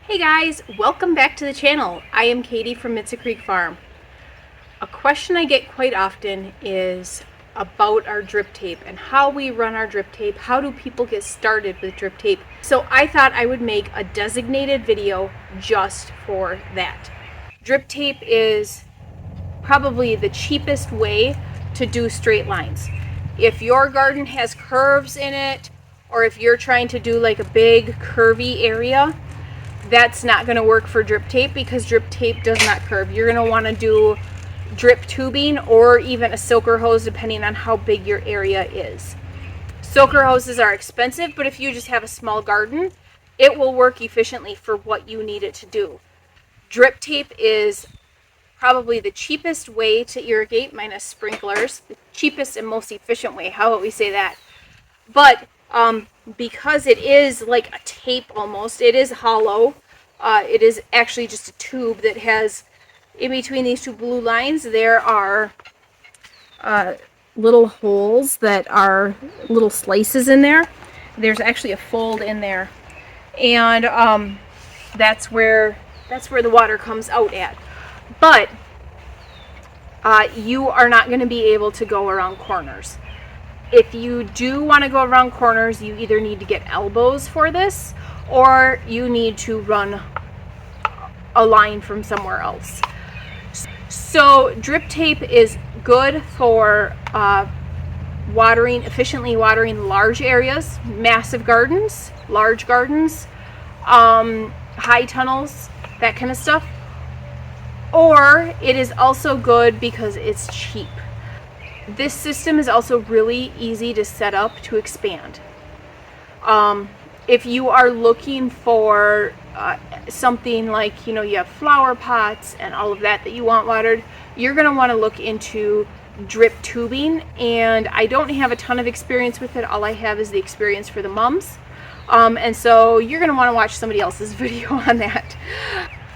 Hey guys, welcome back to the channel. I am Katie from Mitsa Creek Farm. A question I get quite often is about our drip tape and how we run our drip tape. How do people get started with drip tape? So I thought I would make a designated video just for that. Drip tape is probably the cheapest way to do straight lines. If your garden has curves in it, or if you're trying to do like a big curvy area, that's not going to work for drip tape because drip tape does not curve. You're going to want to do drip tubing or even a soaker hose depending on how big your area is. Soaker hoses are expensive, but if you just have a small garden, it will work efficiently for what you need it to do. Drip tape is probably the cheapest way to irrigate, minus sprinklers. The cheapest and most efficient way. How about we say that? But because it is like a tape almost, it is hollow. It is actually just a tube that has, in between these two blue lines, there are little holes that are little slices in there. There's actually a fold in there, and that's where the water comes out at. But you are not going to be able to go around corners. If you do want to go around corners, you either need to get elbows for this, or you need to run a line from somewhere else. So drip tape is good for efficiently watering large areas, massive gardens, large gardens, high tunnels, that kind of stuff. Or it is also good because it's cheap. This system is also really easy to set up to expand. If you are looking for something like, you have flower pots and all of that you want watered, you're going to want to look into drip tubing. And I don't have a ton of experience with it. All I have is the experience for the mums. And so you're going to want to watch somebody else's video on that.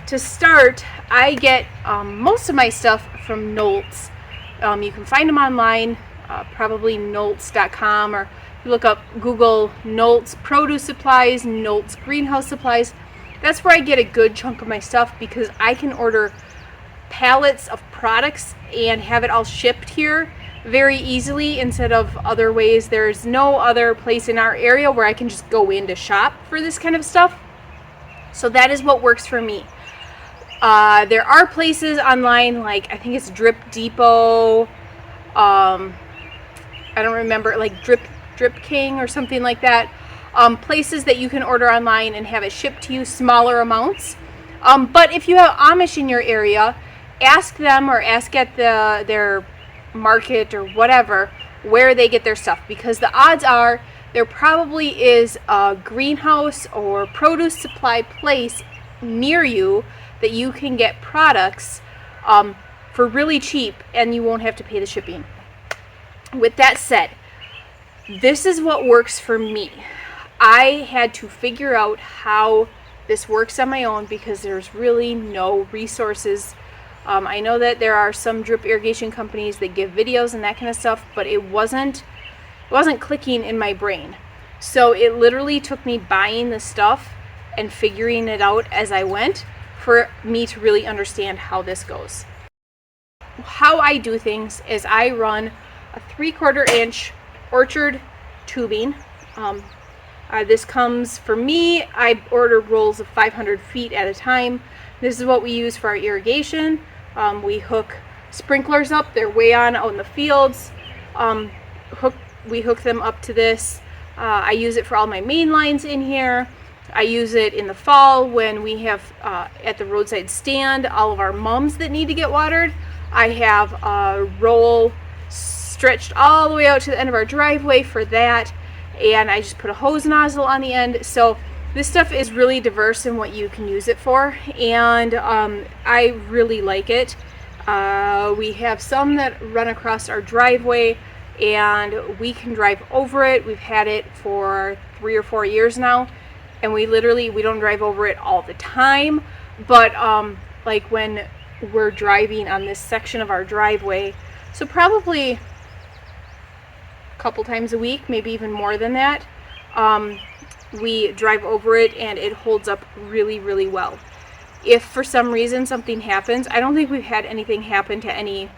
To start, I get most of my stuff from Knowles. You can find them online, probably Knowles.com, or you look up Google Knowles produce supplies, Knowles greenhouse supplies. That's where I get a good chunk of my stuff because I can order pallets of products and have it all shipped here very easily instead of other ways. There's no other place in our area where I can just go in to shop for this kind of stuff. So that is what works for me. There are places online, like I think it's Drip Depot, I don't remember, like Drip King or something like that. Places that you can order online and have it shipped to you, smaller amounts. But if you have Amish in your area, ask them or ask at their market or whatever where they get their stuff, because the odds are there probably is a greenhouse or produce supply place near you that you can get products for really cheap and you won't have to pay the shipping. With that said, this is what works for me. I had to figure out how this works on my own because there's really no resources. I know that there are some drip irrigation companies that give videos and that kind of stuff, but it wasn't clicking in my brain. So it literally took me buying the stuff and figuring it out as I went for me to really understand how this goes. How I do things is I run a 3/4 inch orchard tubing. This comes, for me, I order rolls of 500 feet at a time. This is what we use for our irrigation. We hook sprinklers up, they're way out in the fields. We hook them up to this. I use it for all my main lines in here. I use it in the fall when we have at the roadside stand all of our mums that need to get watered. I have a roll stretched all the way out to the end of our driveway for that, and I just put a hose nozzle on the end. So this stuff is really diverse in what you can use it for, and I really like it. We have some that run across our driveway and we can drive over it. We've had it for 3 or 4 years now. And we don't drive over it all the time, but like when we're driving on this section of our driveway, so probably a couple times a week, maybe even more than that, we drive over it and it holds up really, really well. If for some reason something happens, I don't think we've had anything happen to any,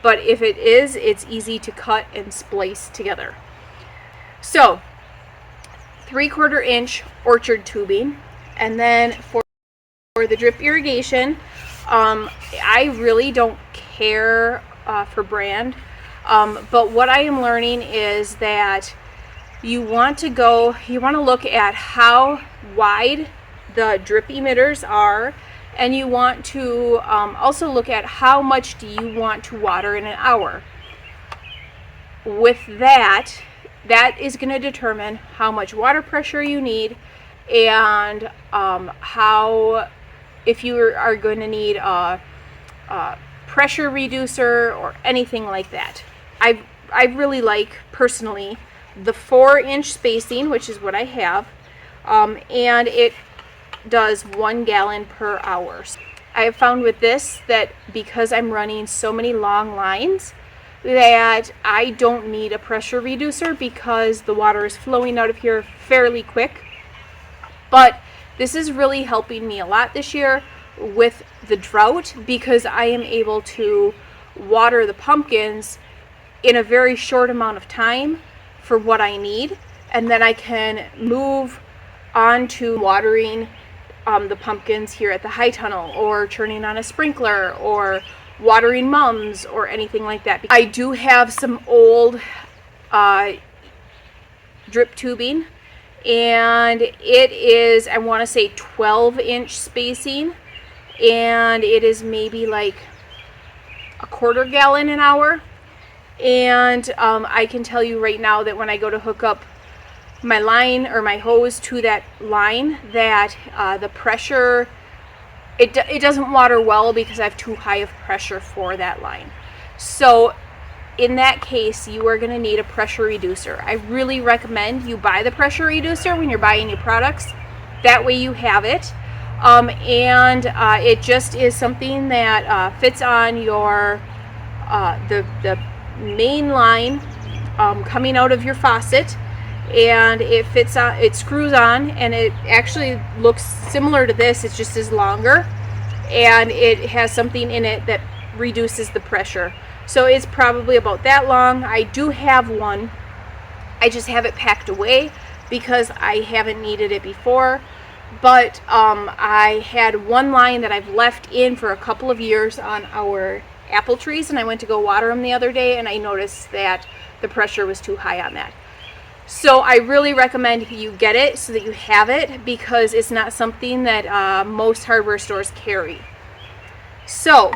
but if it is, it's easy to cut and splice together. So 3/4 inch orchard tubing, and then for the drip irrigation, I really don't care for brand, but what I am learning is that you want to look at how wide the drip emitters are, and you want to also look at how much do you want to water in an hour. With that is going to determine how much water pressure you need, and if you are going to need a pressure reducer or anything like that. I really like, personally, the 4-inch spacing, which is what I have, and it does 1 gallon per hour. I have found with this that because I'm running so many long lines, that I don't need a pressure reducer because the water is flowing out of here fairly quick. But this is really helping me a lot this year with the drought, because I am able to water the pumpkins in a very short amount of time for what I need, and then I can move on to watering the pumpkins here at the high tunnel, or turning on a sprinkler, or watering mums, or anything like that. I do have some old drip tubing, and it is, I want to say, 12-inch spacing, and it is maybe like a 1/4 gallon an hour. And I can tell you right now that when I go to hook up my line or my hose to that line, that the pressure, it doesn't water well because I have too high of pressure for that line. So in that case, you are going to need a pressure reducer. I really recommend you buy the pressure reducer when you're buying new products. That way you have it. And it just is something that fits on your the main line coming out of your faucet, and it fits on, it screws on, and it actually looks similar to this. It's just is longer, and it has something in it that reduces the pressure. So it's probably about that long. I do have one. I just have it packed away because I haven't needed it before. But I had one line that I've left in for a couple of years on our apple trees, and I went to go water them the other day, and I noticed that the pressure was too high on that. So I really recommend you get it so that you have it, because it's not something that most hardware stores carry. So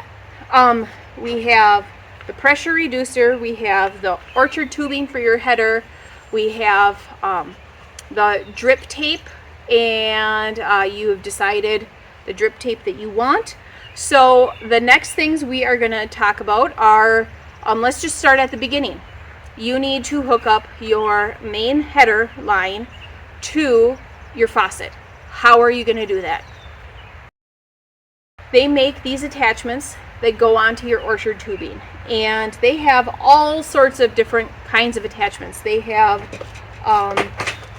we have the pressure reducer, we have the orchard tubing for your header, we have the drip tape, and you have decided the drip tape that you want. So the next things we are going to talk about are, let's just start at the beginning. You need to hook up your main header line to your faucet. How are you going to do that? They make these attachments that go onto your orchard tubing, and they have all sorts of different kinds of attachments. They have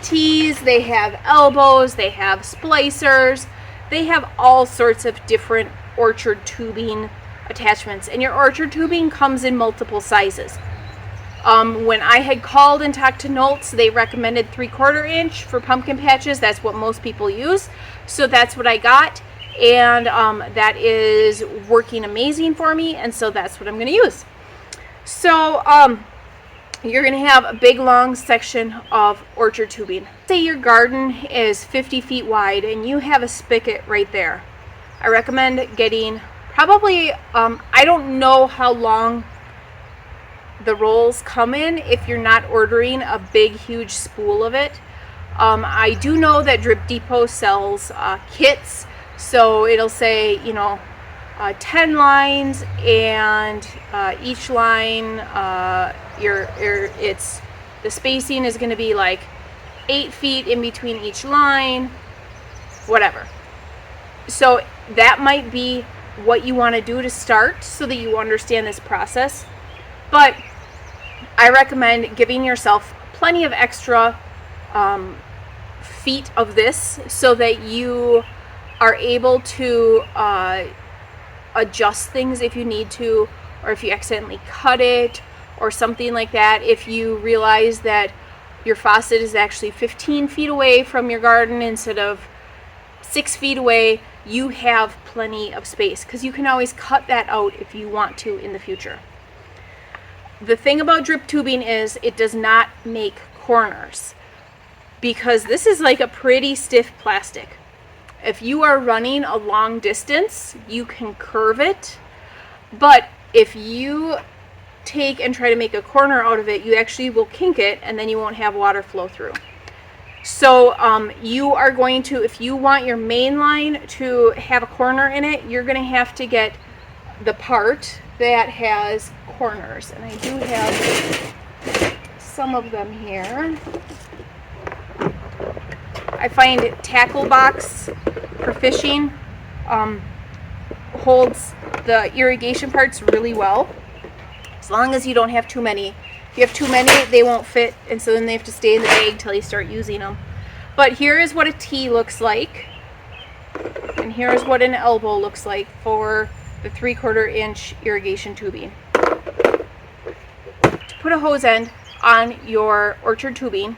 T's, they have elbows, they have splicers, they have all sorts of different orchard tubing attachments, and your orchard tubing comes in multiple sizes. When I had called and talked to Nolts, they recommended 3/4 inch for pumpkin patches. That's what most people use, so that's what I got, and that is working amazing for me, and so that's what I'm going to use. So you're going to have a big long section of orchard tubing. Say your garden is 50 feet wide and you have a spigot right there. I recommend getting probably, I don't know how long the rolls come in if you're not ordering a big huge spool of it. I do know that Drip Depot sells kits, so it'll say, 10 lines, and each line, the spacing is going to be like 8 feet in between each line, whatever. So that might be what you want to do to start so that you understand this process. But I recommend giving yourself plenty of extra feet of this so that you are able to adjust things if you need to, or if you accidentally cut it or something like that. If you realize that your faucet is actually 15 feet away from your garden instead of 6 feet away, you have plenty of space, because you can always cut that out if you want to in the future. The thing about drip tubing is it does not make corners, because this is like a pretty stiff plastic. If you are running a long distance, you can curve it, but if you take and try to make a corner out of it, you actually will kink it, and then you won't have water flow through. So you are going to, if you want your main line to have a corner in it, you're going to have to get the part that has corners, and I do have some of them here. I find tackle box for fishing holds the irrigation parts really well, as long as you don't have too many. If you have too many, they won't fit, and so then they have to stay in the bag till you start using them. But here is what a T looks like, and here is what an elbow looks like for the 3/4 inch irrigation tubing. To put a hose end on your orchard tubing,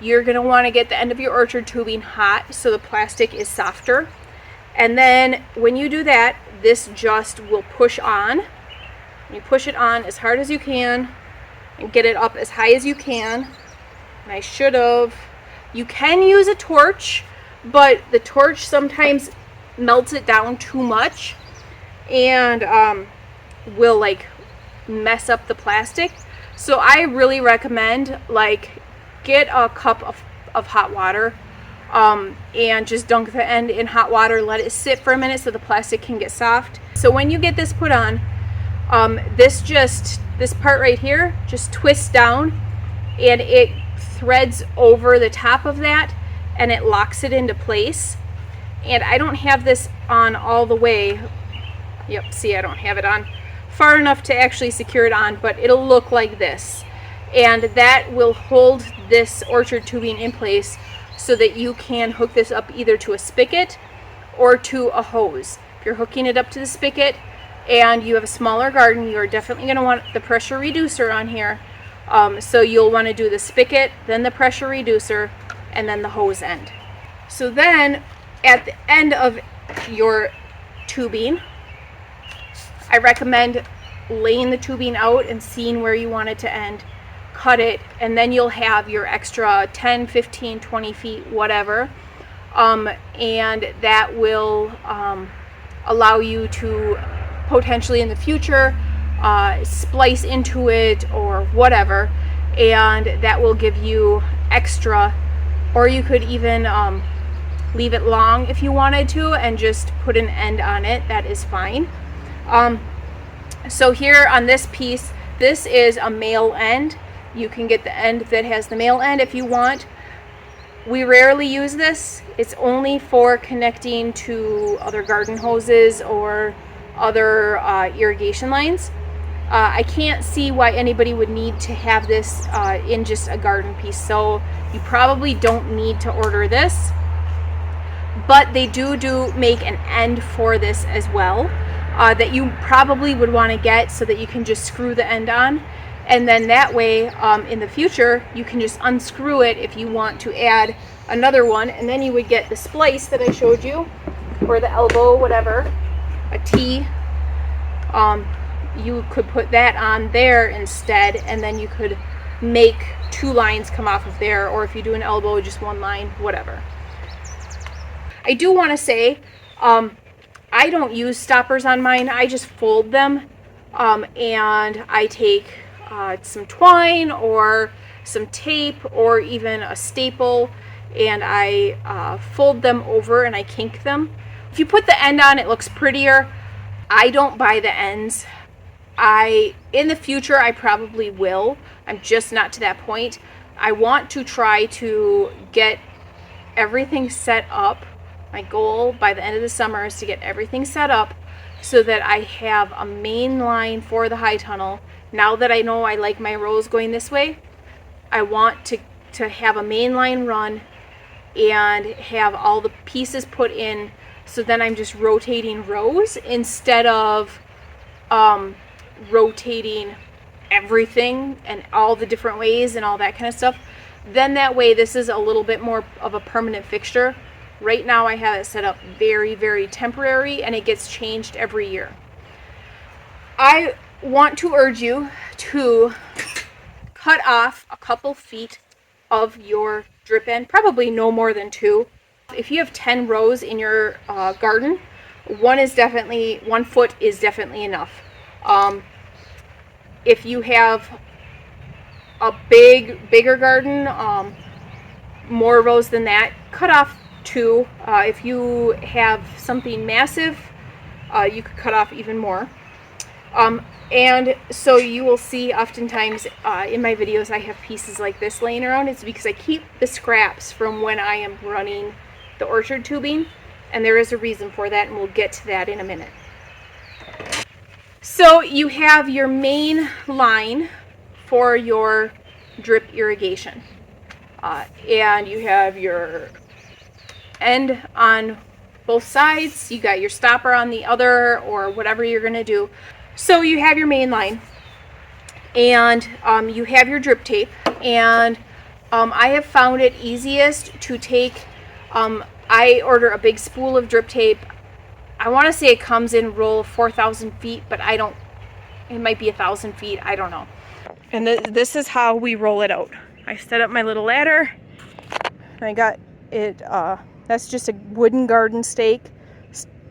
you're going to want to get the end of your orchard tubing hot so the plastic is softer. And then when you do that, this just will push on. You push it on as hard as you can and get it up as high as you can. And you can use a torch, but the torch sometimes melts it down too much and will like mess up the plastic. So I really recommend, like, get a cup of hot water and just dunk the end in hot water, let it sit for a minute so the plastic can get soft. So when you get this put on, this part right here just twists down and it threads over the top of that and it locks it into place. And I don't have this on all the way. Yep, see, I don't have it on far enough to actually secure it on, but it'll look like this. And that will hold this orchard tubing in place so that you can hook this up either to a spigot or to a hose. If you're hooking it up to the spigot and you have a smaller garden, you're definitely going to want the pressure reducer on here. So you'll want to do the spigot, then the pressure reducer, and then the hose end. So then at the end of your tubing, I recommend laying the tubing out and seeing where you want it to end. Cut it, and then you'll have your extra 10, 15, 20 feet, whatever, and that will allow you to potentially in the future splice into it or whatever, and that will give you extra. Or you could even leave it long if you wanted to and just put an end on it. That is fine. So here on this piece, this is a male end. You can get the end that has the male end if you want. We rarely use this. It's only for connecting to other garden hoses or other irrigation lines. I can't see why anybody would need to have this in just a garden piece, so you probably don't need to order this. But they do make an end for this as well, that you probably would want to get so that you can just screw the end on. And then that way, in the future, you can just unscrew it if you want to add another one. And then you would get the splice that I showed you, or the elbow, whatever, a T. You could put that on there instead, and then you could make 2 lines come off of there. Or if you do an elbow, just 1 line, whatever. I do want to say, I don't use stoppers on mine. I just fold them, and I take some twine or some tape or even a staple, and I fold them over and I kink them. If you put the end on, it looks prettier. I don't buy the ends. In the future, I probably will. I'm just not to that point. I want to try to get everything set up. My goal by the end of the summer is to get everything set up so that I have a main line for the high tunnel. Now that I know I like my rows going this way, I want to have a main line run and have all the pieces put in. So then I'm just rotating rows instead of rotating everything and all the different ways and all that kind of stuff. Then that way this is a little bit more of a permanent fixture. Right now I have it set up very, very temporary, and it gets changed every year. I want to urge you to cut off a couple feet of your drip end, probably no more than 2. If you have 10 rows in your garden, 1 foot is definitely enough. If you have a bigger garden, more rows than that, cut off 2. If you have something massive, you could cut off even more. And so you will see oftentimes in my videos I have pieces like this laying around. It's because I keep the scraps from when I am running the orchard tubing, and there is a reason for that, and we'll get to that in a minute. So you have your main line for your drip irrigation, and you have your end on both sides. You got your stopper on the other, or whatever you're going to do. So you have your main line, and you have your drip tape, and I have found it easiest to take, I order a big spool of drip tape. I want to say it comes in a roll of 4,000 feet, but it might be 1,000 feet, I don't know. And this is how we roll it out. I set up my little ladder, and I got it, that's just a wooden garden stake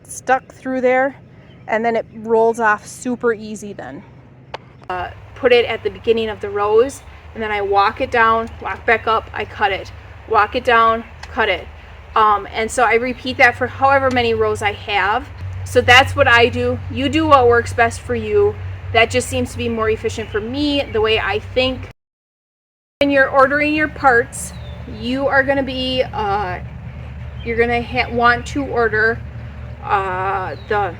stuck through there, and then it rolls off super easy then. Put it at the beginning of the rows, and then I walk it down, walk back up, I cut it, walk it down, cut it. And so I repeat that for however many rows I have. So that's what I do. You do what works best for you. That just seems to be more efficient for me, the way I think. When you're ordering your parts, you are going to be, you're going to want to order the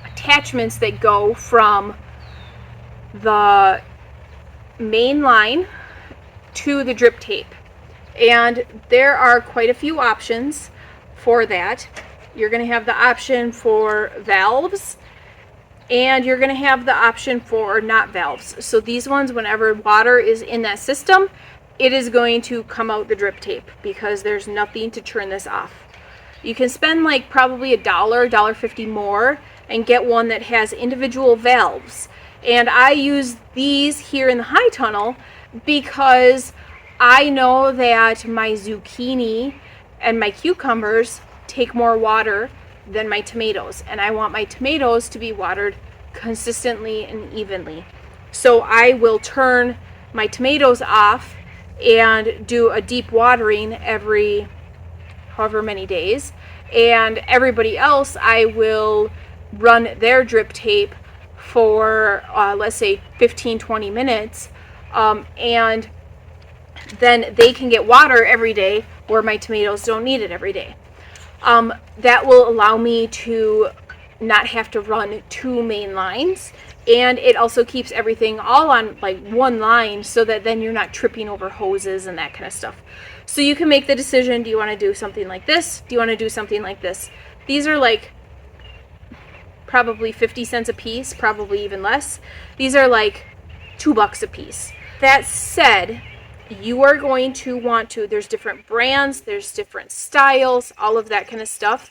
attachments that go from the main line to the drip tape. And there are quite a few options for that. You're going to have the option for valves, and you're going to have the option for not valves. So these ones, whenever water is in that system, it is going to come out the drip tape because there's nothing to turn this off. You can spend like probably $1.50 more and get one that has individual valves. And I use these here in the high tunnel because I know that my zucchini and my cucumbers take more water than my tomatoes, and I want my tomatoes to be watered consistently and evenly. So I will turn my tomatoes off and do a deep watering every however many days, and everybody else I will run their drip tape for let's say 15-20 minutes, and then they can get water every day where my tomatoes don't need it every day. That will allow me to not have to run 2 main lines, and it also keeps everything all on like one line so that then you're not tripping over hoses and that kind of stuff. So you can make the decision, do you want to do something like this? Do you want to do something like this? These are like probably 50 cents a piece, probably even less. These are like $2 a piece. That said, you are going to want to, there's different brands, there's different styles, all of that kind of stuff.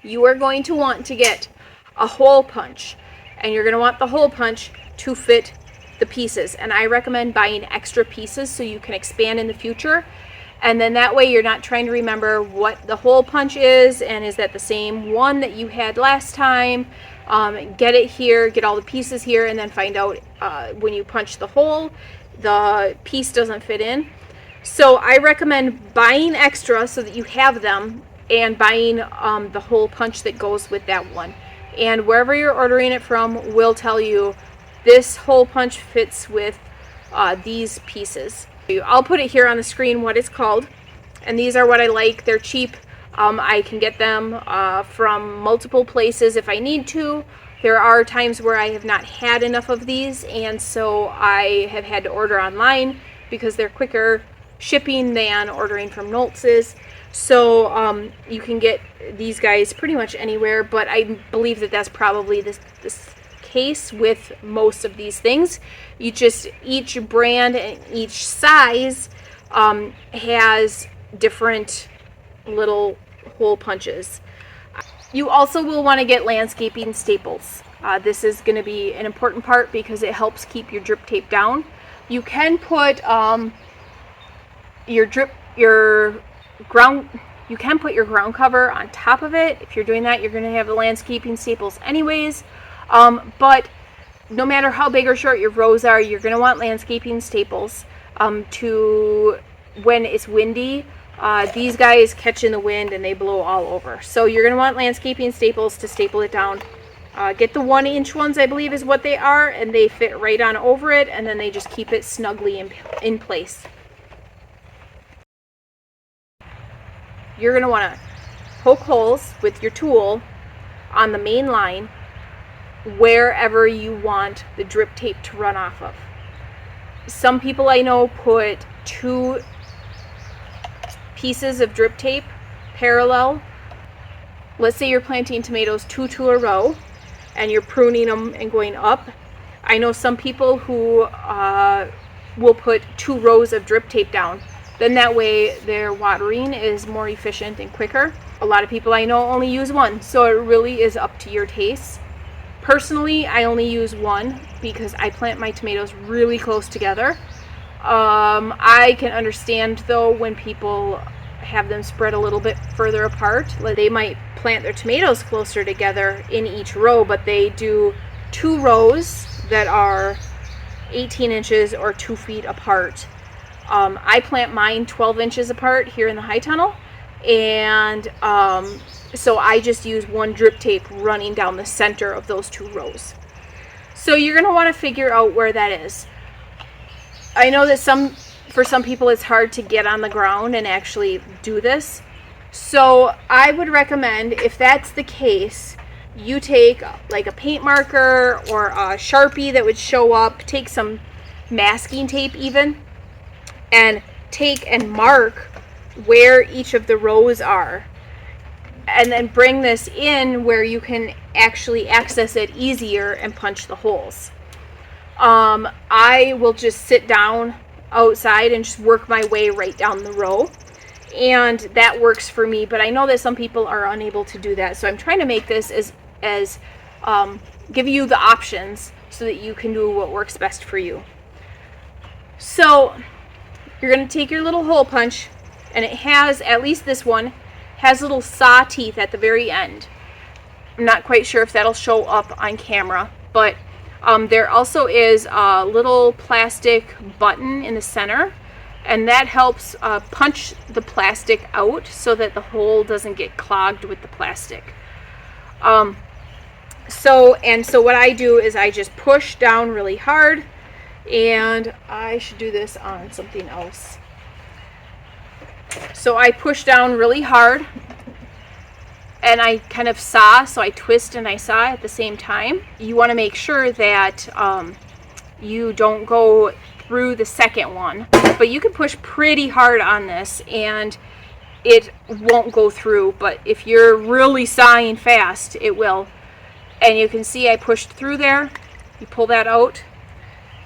You are going to want to get a hole punch, and you're going to want the hole punch to fit the pieces. And I recommend buying extra pieces so you can expand in the future. And then that way you're not trying to remember what the hole punch is, and is that the same one that you had last time. Get it here, get all the pieces here, and then find out when you punch the hole, the piece doesn't fit in. So I recommend buying extra so that you have them, and buying the hole punch that goes with that one. And wherever you're ordering it from will tell you this hole punch fits with these pieces. I'll put it here on the screen what it's called, and these are what I like. They're cheap. I can get them from multiple places if I need to. There are times where I have not had enough of these, and so I have had to order online because they're quicker shipping than ordering from Noltz's. So you can get these guys pretty much anywhere, but I believe that that's probably this case with most of these things. Each brand and each size has different little hole punches. You also will want to get landscaping staples. This is going to be an important part because it helps keep your drip tape down. You can put your ground cover on top of it. If you're doing that, you're going to have the landscaping staples anyways. But no matter how big or short your rows are, you're going to want landscaping staples to when it's windy. These guys catch in the wind and they blow all over. So you're going to want landscaping staples to staple it down. Get the 1-inch ones, I believe is what they are, and they fit right on over it, and then they just keep it snugly in place. You're going to want to poke holes with your tool on the main line wherever you want the drip tape to run off of. Some people I know put 2 pieces of drip tape parallel. Let's say you're planting tomatoes 2 to a row and you're pruning them and going up. I know some people who will put 2 rows of drip tape down. Then that way their watering is more efficient and quicker. A lot of people I know only use 1, so it really is up to your taste. Personally, I only use 1 because I plant my tomatoes really close together. I can understand though when people have them spread a little bit further apart. Like they might plant their tomatoes closer together in each row, but they do 2 rows that are 18 inches or 2 feet apart. I plant mine 12 inches apart here in the high tunnel, and so I just use 1 drip tape running down the center of those 2 rows. So you're going to want to figure out where that is. I know that for some people it's hard to get on the ground and actually do this. So I would recommend, if that's the case, you take like a paint marker or a Sharpie that would show up, take some masking tape even, and take and mark where each of the rows are. And then bring this in where you can actually access it easier and punch the holes. I will just sit down outside and just work my way right down the row, and that works for me. But I know that some people are unable to do that, so I'm trying to make this as give you the options so that you can do what works best for you. So you're going to take your little hole punch, and it has, at least this one has little saw teeth at the very end. I'm not quite sure if that'll show up on camera, but there also is a little plastic button in the center, and that helps punch the plastic out so that the hole doesn't get clogged with the plastic. So what I do is I just push down really hard, and I should do this on something else. So I push down really hard, and I kind of saw, so I twist and I saw at the same time. You want to make sure that you don't go through the second one, but you can push pretty hard on this and it won't go through, but if you're really sawing fast, it will. And you can see I pushed through there. You pull that out,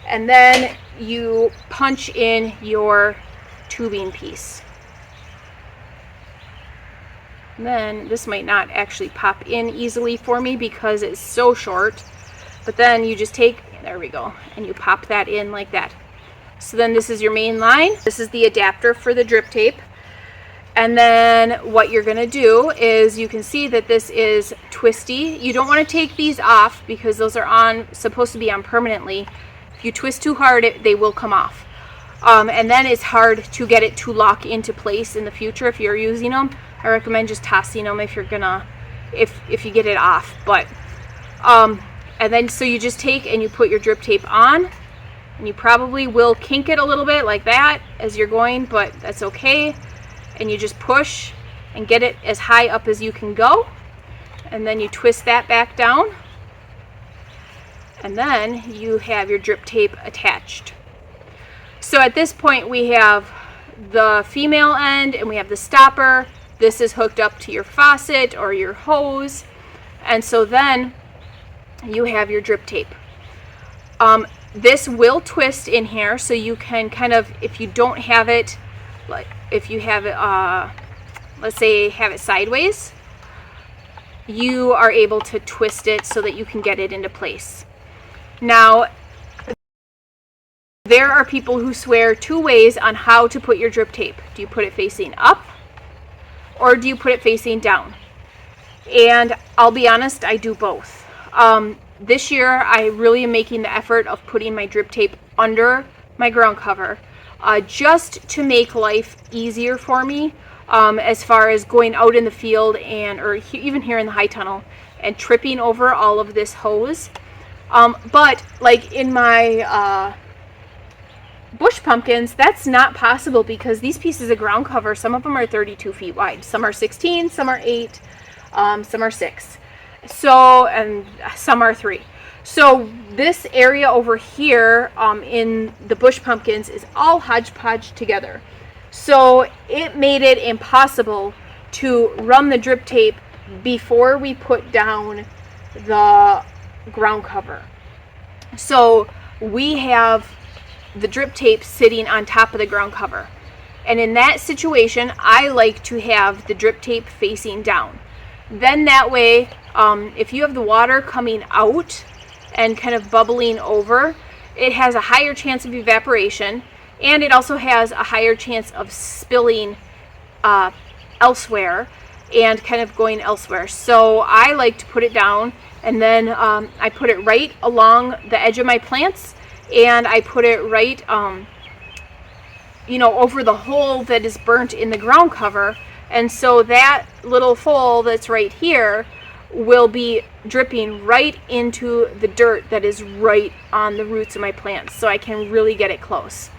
and then you punch in your tubing piece. And then this might not actually pop in easily for me because it's so short, but then you just take, there we go, and you pop that in like that. So then this is your main line. This is the adapter for the drip tape. And then what you're going to do is, you can see that this is twisty. You don't want to take these off because those are supposed to be on permanently. If you twist too hard, they will come off. And then it's hard to get it to lock into place in the future if you're using them. I recommend just tossing them if you get it off. But and then so you just take and you put your drip tape on, and you probably will kink it a little bit like that as you're going, but that's okay. And you just push and get it as high up as you can go, and then you twist that back down, and then you have your drip tape attached. So at this point we have the female end and we have the stopper. This is hooked up to your faucet or your hose. And so then you have your drip tape. This will twist in here, so you can kind of, if you don't have it, like if you have it, let's say have it sideways, you are able to twist it so that you can get it into place. Now, there are people who swear two ways on how to put your drip tape. Do you put it facing up or do you put it facing down? And I'll be honest, I do both. This year, I really am making the effort of putting my drip tape under my ground cover, just to make life easier for me, as far as going out in the field or even here in the high tunnel and tripping over all of this hose. But like in my bush pumpkins, that's not possible because these pieces of ground cover, some of them are 32 feet wide, some are 16, some are 8, some are 6. So, and some are 3. So this area over here in the bush pumpkins is all hodgepodge together. So it made it impossible to run the drip tape before we put down the ground cover. So we have the drip tape sitting on top of the ground cover. And in that situation, I like to have the drip tape facing down. Then that way, if you have the water coming out and kind of bubbling over, it has a higher chance of evaporation, and it also has a higher chance of spilling elsewhere and kind of going elsewhere. So I like to put it down, and then I put it right along the edge of my plants, and I put it right, over the hole that is burnt in the ground cover. And so that little hole that's right here will be dripping right into the dirt that is right on the roots of my plants, so I can really get it close.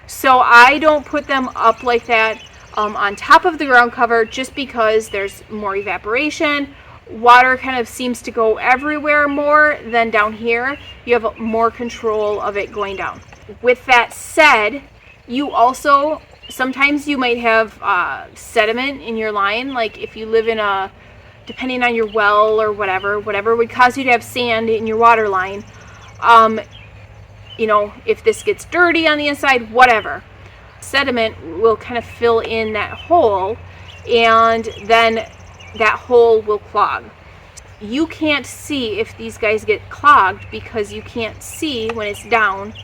So I don't put them up like that on top of the ground cover, just because there's more evaporation. Water kind of seems to go everywhere more than down here. You have more control of it going down. With that said, you also, sometimes you might have sediment in your line. Like if you live in depending on your well or whatever would cause you to have sand in your water line. If this gets dirty on the inside, whatever, sediment will kind of fill in that hole, and then that hole will clog. You can't see if these guys get clogged because you can't see when it's down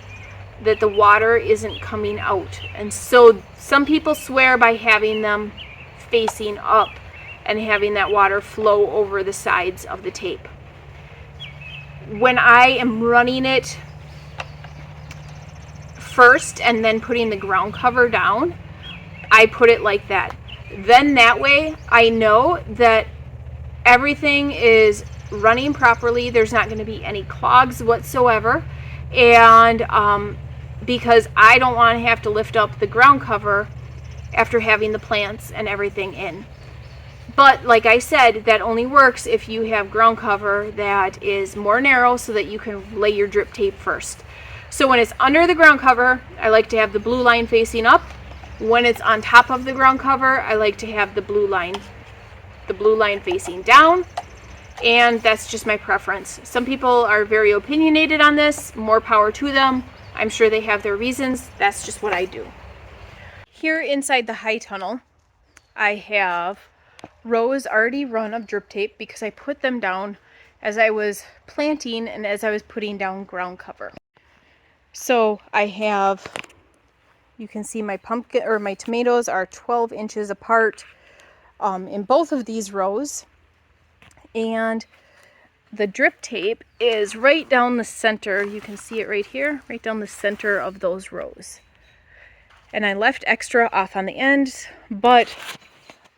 that the water isn't coming out. And so some people swear by having them facing up and having that water flow over the sides of the tape. When I am running it first and then putting the ground cover down, I put it like that. Then that way I know that everything is running properly. There's not going to be any clogs whatsoever. And because I don't want to have to lift up the ground cover after having the plants and everything in. But like I said, that only works if you have ground cover that is more narrow so that you can lay your drip tape first. So when it's under the ground cover, I like to have the blue line facing up. When it's on top of the ground cover, I like to have the blue line facing down. And that's just my preference. Some people are very opinionated on this. More power to them. I'm sure they have their reasons. That's just what I do. Here inside the high tunnel, I have rows already run of drip tape because I put them down as I was planting and as I was putting down ground cover. So I have, you can see my pumpkin or my tomatoes are 12 inches apart in both of these rows, and the drip tape is right down the center. You can see it right here, right down the center of those rows. And I left extra off on the ends, but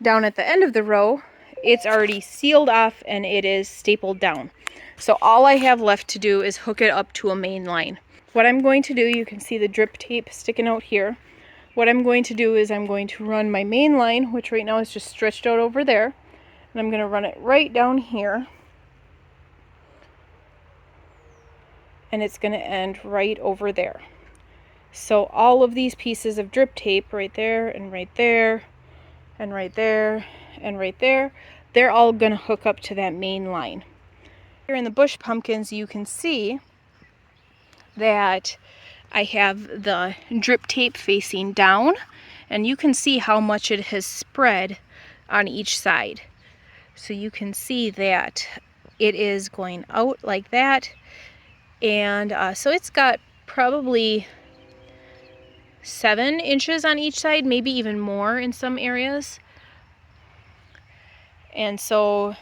down at the end of the row, it's already sealed off and it is stapled down. So all I have left to do is hook it up to a main line. What I'm going to do, you can see the drip tape sticking out here. What I'm going to do is I'm going to run my main line, which right now is just stretched out over there, and I'm going to run it right down here. And it's going to end right over there. So all of these pieces of drip tape right there and right there and right there and right there, they're all going to hook up to that main line. Here in the bush pumpkins, you can see that I have the drip tape facing down, and you can see how much it has spread on each side. So you can see that it is going out like that, and so it's got probably 7 inches on each side, maybe even more in some areas. And so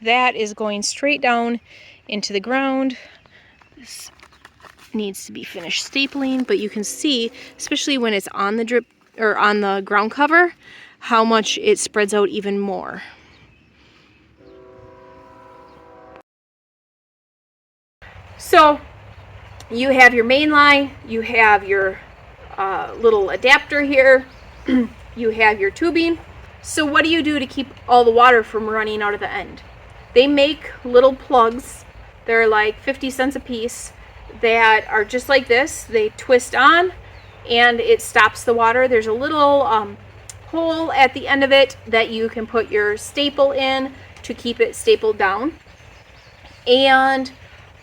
that is going straight down into the ground. This needs to be finished stapling, but you can see, especially when it's on the drip or on the ground cover, how much it spreads out even more. So you have your main line, you have your little adapter here, you have your tubing. So what do you do to keep all the water from running out of the end? They make little plugs. They're like 50 cents a piece that are just like this. They twist on and it stops the water. There's a little hole at the end of it that you can put your staple in to keep it stapled down. And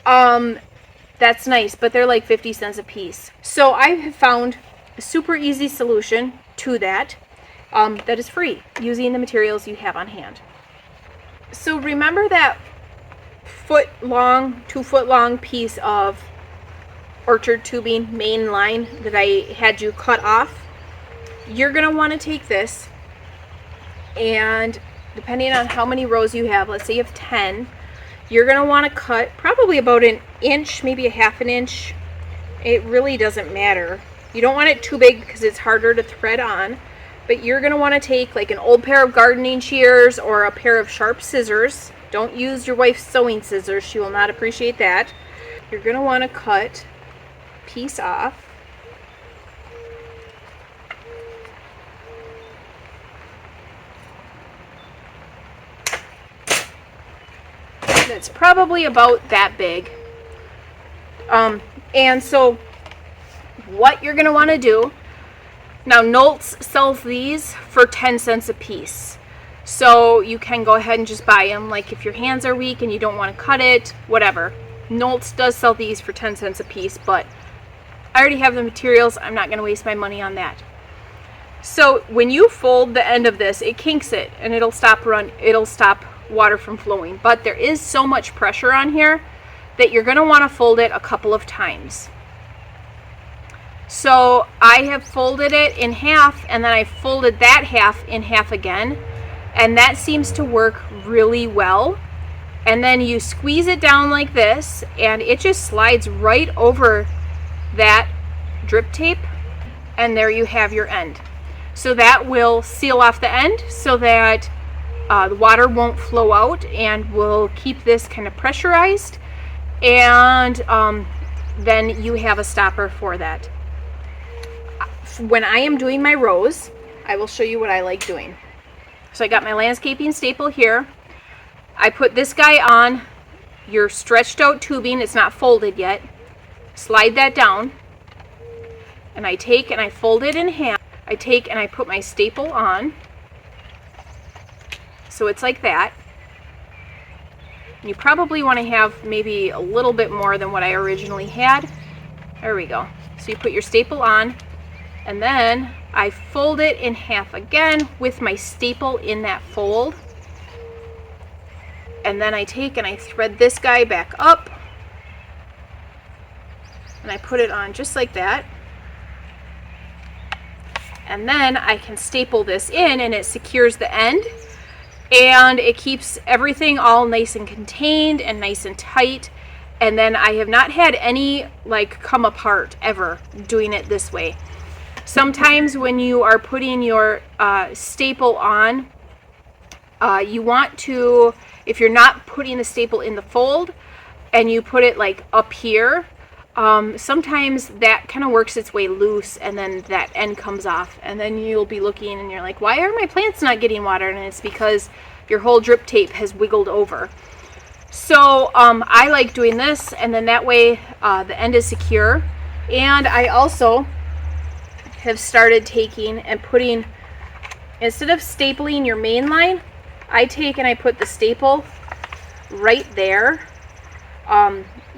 that's nice, but they're like 50 cents a piece. So I have found a super easy solution to that that is free using the materials you have on hand. So remember that 2-foot long piece of orchard tubing main line that I had you cut off? You're going to want to take this, and depending on how many rows you have, let's say you have 10, you're going to want to cut probably about 1 inch, maybe a 1/2 inch. It really doesn't matter. You don't want it too big because it's harder to thread on, but you're going to want to take like an old pair of gardening shears or a pair of sharp scissors. Don't use your wife's sewing scissors. She will not appreciate that. You're going to want to cut a piece off. That's probably about that big. And so what you're going to want to do, now Knowles sells these for 10 cents a piece. So you can go ahead and just buy them, like if your hands are weak and you don't want to cut it, whatever. Knowles does sell these for 10 cents a piece, but I already have the materials. I'm not going to waste my money on that. So when you fold the end of this, it kinks it and it'll stop water from flowing. But there is so much pressure on here that you're going to want to fold it a couple of times. So I have folded it in half, and then I folded that half in half again, and that seems to work really well. And then you squeeze it down like this, and it just slides right over that drip tape, and there you have your end. So that will seal off the end so that the water won't flow out, and will keep this kind of pressurized, and then you have a stopper for that. When I am doing my rows, I will show you what I like doing. So I got my landscaping staple here. I put this guy on your stretched out tubing. It's not folded yet. Slide that down, and I take and I fold it in half. I take and I put my staple on. So it's like that. You probably want to have maybe a little bit more than what I originally had. There we go. So you put your staple on, and then I fold it in half again with my staple in that fold. And then I take and I thread this guy back up, and I put it on just like that. And then I can staple this in, and it secures the end, and it keeps everything all nice and contained and nice and tight. And then I have not had any like come apart ever doing it this way. Sometimes when you are putting your staple on, you want to, if you're not putting the staple in the fold and you put it like up here, sometimes that kind of works its way loose, and then that end comes off, and then you'll be looking and you're like, why are my plants not getting water? And it's because your whole drip tape has wiggled over. So I like doing this, and then that way the end is secure. And I also have started taking and putting, instead of stapling your main line, I take and I put the staple right there.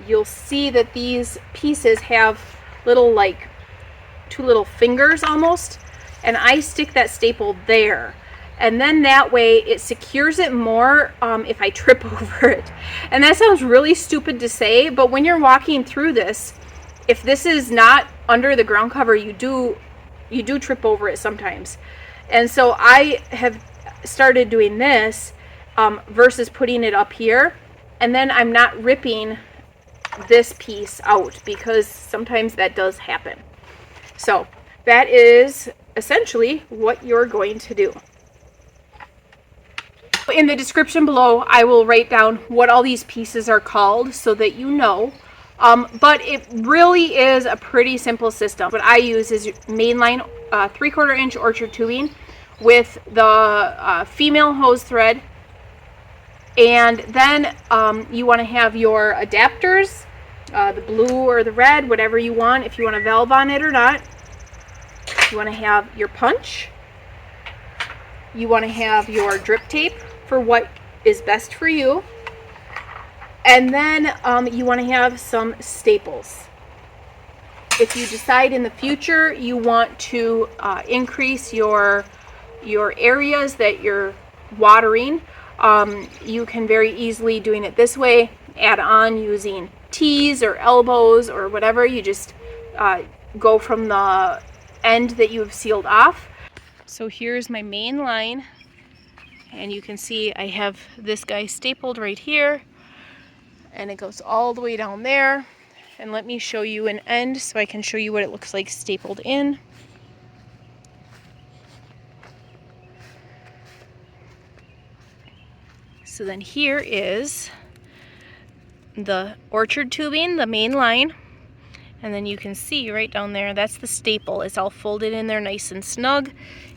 You'll see that these pieces have little, like, two little fingers almost, and I stick that staple there. And then that way it secures it more if I trip over it. And that sounds really stupid to say, but when you're walking through this, if this is not under the ground cover, you do trip over it sometimes. And so I have started doing this versus putting it up here, and then I'm not ripping this piece out, because sometimes that does happen. So that is essentially what you're going to do. In the description below, I will write down what all these pieces are called so that you know. But it really is a pretty simple system. What I use is Mainline 3/4 inch orchard tubing with the female hose thread. And then you want to have your adapters, the blue or the red, whatever you want, if you want a valve on it or not. You want to have your punch. You want to have your drip tape for what is best for you. And then you want to have some staples. If you decide in the future you want to increase your areas that you're watering, you can very easily, doing it this way, add on using T's or elbows or whatever. You just go from the end that you have sealed off. So here's my main line, and you can see I have this guy stapled right here, and it goes all the way down there. And let me show you an end so I can show you what it looks like stapled in. So then here is the orchard tubing, the main line, and then you can see right down there, that's the staple. It's all folded in there nice and snug,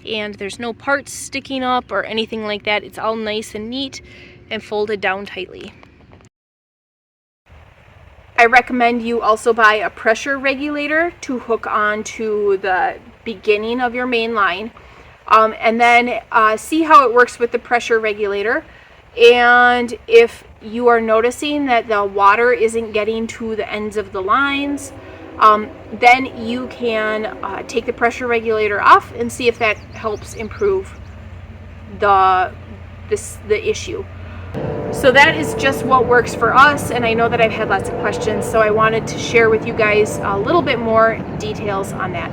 and there's no parts sticking up or anything like that. It's all nice and neat and folded down tightly. I recommend you also buy a pressure regulator to hook on to the beginning of your main line, and then see how it works with the pressure regulator. And if you are noticing that the water isn't getting to the ends of the lines, then you can take the pressure regulator off and see if that helps improve the issue. So that is just what works for us, and I know that I've had lots of questions, so I wanted to share with you guys a little bit more details on that.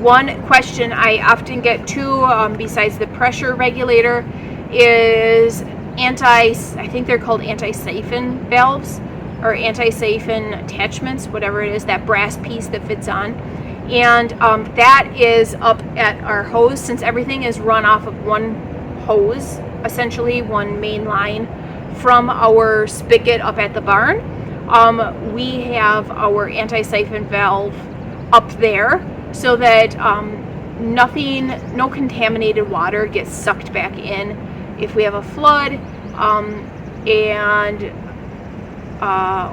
One question I often get too, besides the pressure regulator, is I think they're called anti-siphon valves or anti-siphon attachments, whatever it is, that brass piece that fits on. And that is up at our hose, since everything is run off of one hose, essentially one main line from our spigot up at the barn. We have our anti-siphon valve up there so that no contaminated water gets sucked back in if we have a flood,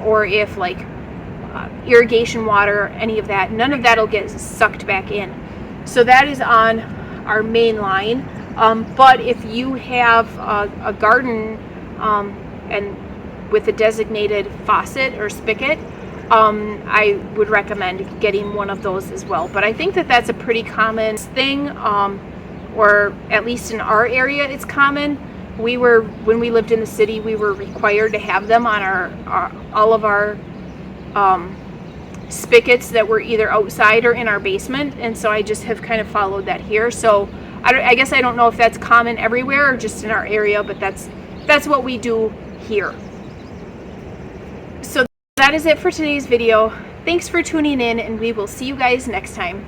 or if like irrigation water, any of that, none of that will get sucked back in. So that is on our main line. But if you have a garden and with a designated faucet or spigot, I would recommend getting one of those as well. But I think that that's a pretty common thing, or at least in our area it's common. When we lived in the city, we were required to have them on all of our spigots that were either outside or in our basement, and so I just have kind of followed that here. So I guess I don't know if that's common everywhere or just in our area, but that's what we do here. So that is it for today's video. Thanks for tuning in, and we will see you guys next time.